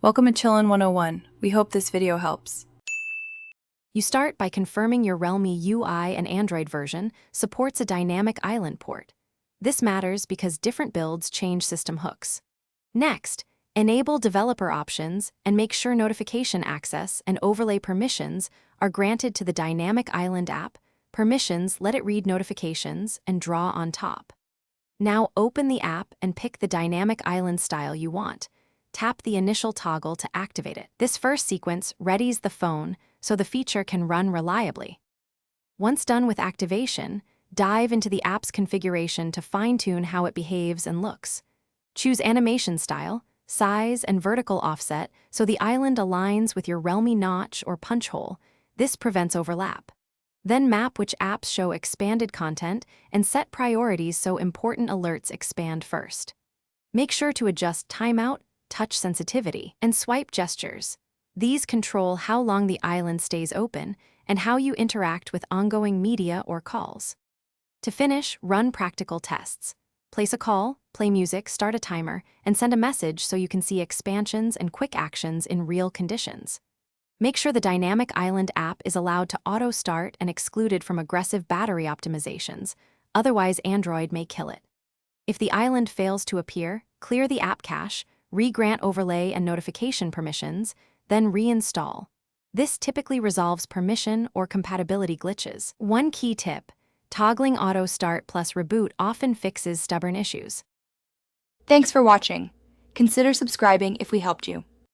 Welcome to Chillin' 101. We hope this video helps. You start by confirming your Realme UI and Android version supports a dynamic island port. This matters because different builds change system hooks. Next, enable developer options and make sure notification access and overlay permissions are granted to the dynamic island app. Permissions let it read notifications and draw on top. Now open the app and pick the dynamic island style you want. Tap the initial toggle to activate it. This first sequence readies the phone so the feature can run reliably. Once done with activation, dive into the app's configuration to fine-tune how it behaves and looks. Choose animation style, size, and vertical offset so the island aligns with your Realme notch or punch hole. This prevents overlap. Then map which apps show expanded content and set priorities so important alerts expand first. Make sure to adjust timeout, touch sensitivity, and swipe gestures. These control how long the island stays open and how you interact with ongoing media or calls. To finish, run practical tests. Place a call, play music, start a timer, and send a message so you can see expansions and quick actions in real conditions. Make sure the Dynamic Island app is allowed to auto-start and excluded from aggressive battery optimizations, otherwise Android may kill it. If the island fails to appear, clear the app cache, re-grant overlay and notification permissions, then reinstall. This typically resolves permission or compatibility glitches. One key tip: toggling auto start plus reboot often fixes stubborn issues. Thanks for watching. Consider subscribing if we helped you.